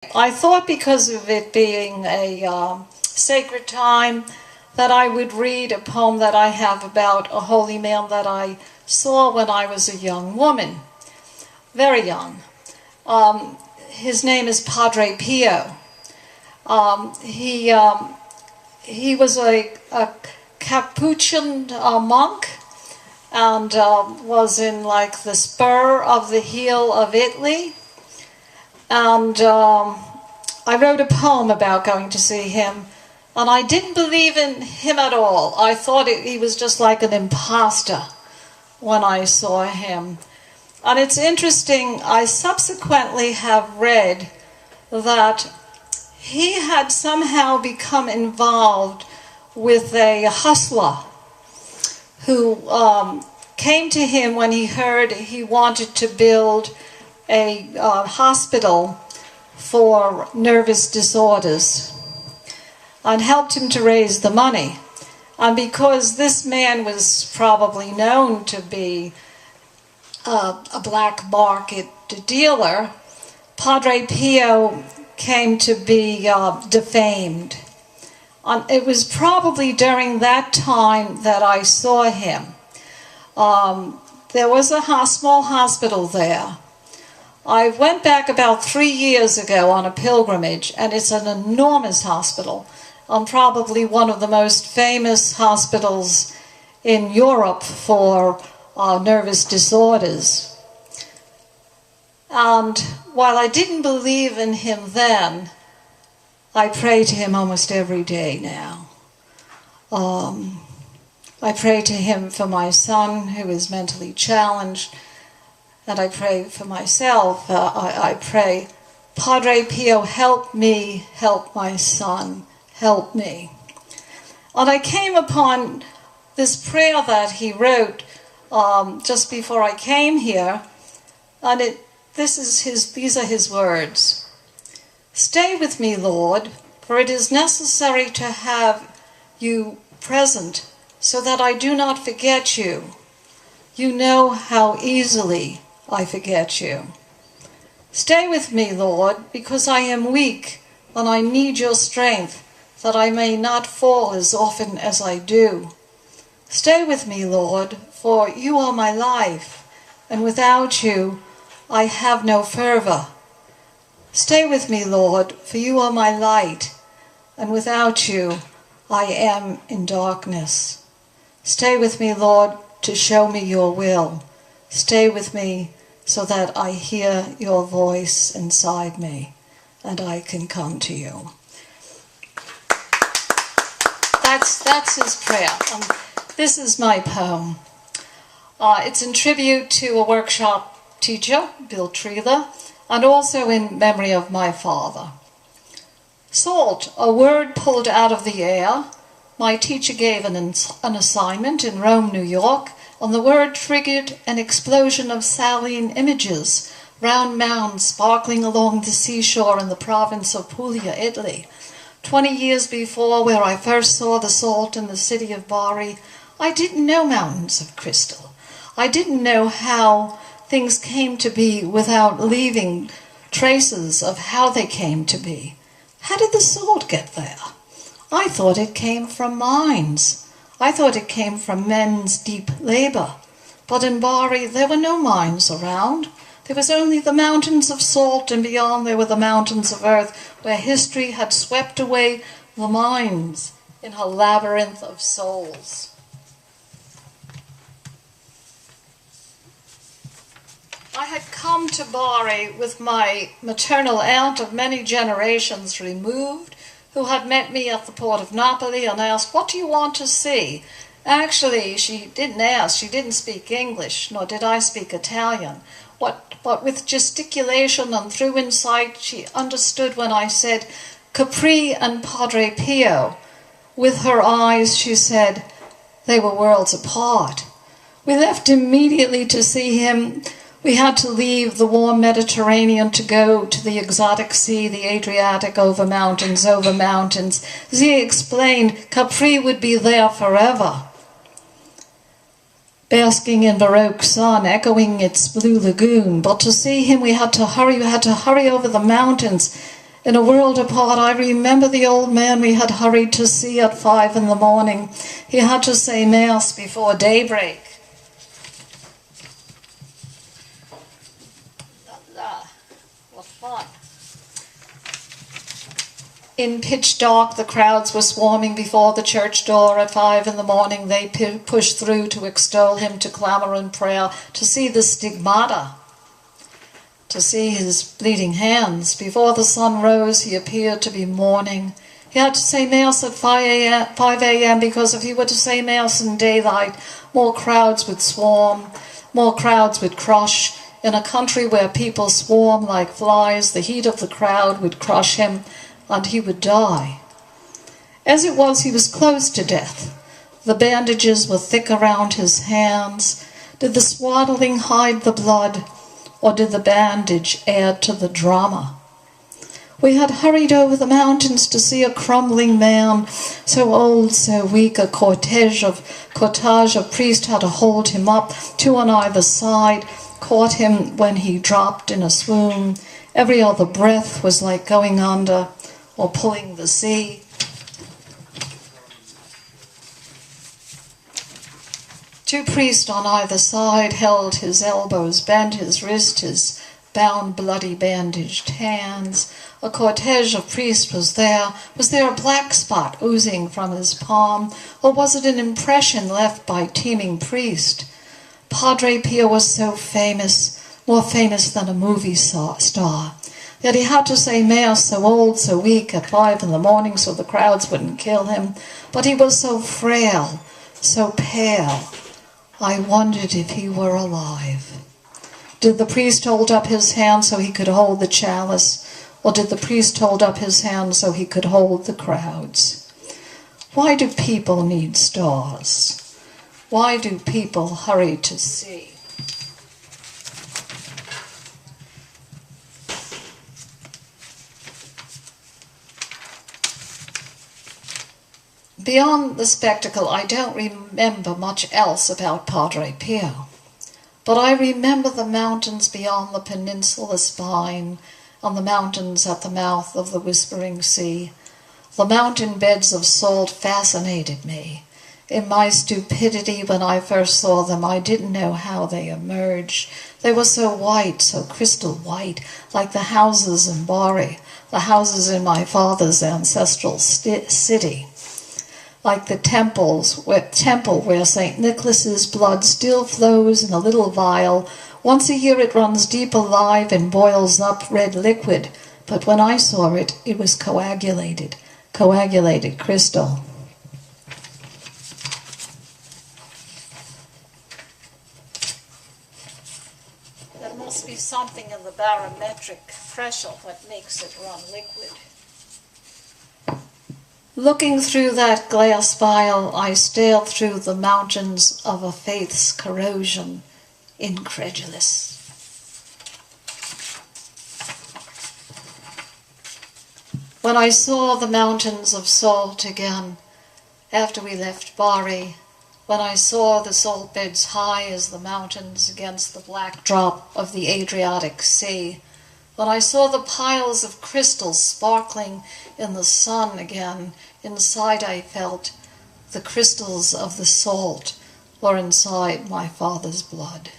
I thought because of it being a sacred time that I would read a poem that I have about a holy man that I saw when I was a young woman, very young. His name is Padre Pio. He was a Capuchin monk and was in like the spur of the heel of Italy. And I wrote a poem about going to see him, and I didn't believe in him at all. I thought he was just like an imposter when I saw him. And it's interesting, I subsequently have read that he had somehow become involved with a hustler who came to him when he heard he wanted to build a hospital for nervous disorders, and helped him to raise the money. And because this man was probably known to be a black market dealer, Padre Pio came to be defamed. And it was probably during that time that I saw him. There was a small hospital there. I went back about 3 years ago on a pilgrimage, and it's an enormous hospital, probably one of the most famous hospitals in Europe for nervous disorders. And while I didn't believe in him then, I pray to him almost every day now. I pray to him for my son who is mentally challenged, and I pray for myself. I pray, Padre Pio, help me, help my son, help me. And I came upon this prayer that he wrote just before I came here, and these are his words. Stay with me, Lord, for it is necessary to have you present so that I do not forget you. You know how easily I forget you. Stay with me, Lord, because I am weak and I need your strength, that I may not fall as often as I do. Stay with me, Lord, for you are my life, and without you I have no fervor. Stay with me, Lord, for you are my light, and without you I am in darkness. Stay with me, Lord, to show me your will. Stay with me so that I hear your voice inside me and I can come to you. That's his prayer. This is my poem. It's in tribute to a workshop teacher, Bill Treeler, and also in memory of my father. Salt, a word pulled out of the air. My teacher gave an assignment in Rome, New York, and the word triggered an explosion of saline images, round mounds sparkling along the seashore in the province of Puglia, Italy. 20 years before, where I first saw the salt in the city of Bari, I didn't know mountains of crystal. I didn't know how things came to be without leaving traces of how they came to be. How did the salt get there? I thought it came from mines. I thought it came from men's deep labor. But in Bari there were no mines around. There was only the mountains of salt, and beyond there were the mountains of earth, where history had swept away the mines in her labyrinth of souls. I had come to Bari with my maternal aunt of many generations removed, who had met me at the port of Napoli and asked, "What do you want to see?" Actually, she didn't ask. She didn't speak English, nor did I speak Italian. But with gesticulation and through insight, she understood when I said, "Capri and Padre Pio." With her eyes, she said, they were worlds apart. We left immediately to see him. We had to leave the warm Mediterranean to go to the exotic sea, the Adriatic, over mountains, over mountains. As he explained, Capri would be there forever, basking in Baroque sun, echoing its blue lagoon. But to see him, we had to hurry over the mountains. In a world apart, I remember the old man we had hurried to see at 5 in the morning. He had to say Mass before daybreak. What fun. In pitch dark, the crowds were swarming before the church door. At 5 in the morning, they pushed through to extol him, to clamour and prayer, to see the stigmata, to see his bleeding hands. Before the sun rose, he appeared to be mourning. He had to say Mass at 5 a.m. because if he were to say Mass in daylight, more crowds would swarm, more crowds would crush. In a country where people swarm like flies, the heat of the crowd would crush him, and he would die. As it was, he was close to death. The bandages were thick around his hands. Did the swaddling hide the blood, or did the bandage add to the drama? We had hurried over the mountains to see a crumbling man, so old, so weak. A cortege of priests had to hold him up, two on either side, caught him when he dropped in a swoon. Every other breath was like going under or pulling the sea. Two priests on either side held his elbows, bent his wrist, his bound, bloody, bandaged hands. A cortege of priests was there. Was there a black spot oozing from his palm, or was it an impression left by teeming priest? Padre Pio was so famous, more famous than a movie star. Yet he had to say Mass, so old, so weak, at 5 in the morning so the crowds wouldn't kill him. But he was so frail, so pale. I wondered if he were alive. Did the priest hold up his hand so he could hold the chalice, or did the priest hold up his hand so he could hold the crowds? Why do people need stars? Why do people hurry to see? Beyond the spectacle, I don't remember much else about Padre Pio. But I remember the mountains beyond the peninsula spine, and the mountains at the mouth of the Whispering Sea. The mountain beds of salt fascinated me. In my stupidity, when I first saw them, I didn't know how they emerged. They were so white, so crystal white, like the houses in Bari, the houses in my father's ancestral city. Like the temple where St. Nicholas's blood still flows in a little vial. Once a year it runs deep alive and boils up red liquid. But when I saw it, it was coagulated crystal. There must be something in the barometric pressure that makes it run liquid. Looking through that glass vial, I stared through the mountains of a faith's corrosion, incredulous. When I saw the mountains of salt again, after we left Bari, when I saw the salt beds high as the mountains against the black drop of the Adriatic Sea, when I saw the piles of crystals sparkling in the sun again, inside I felt the crystals of the salt were inside my father's blood.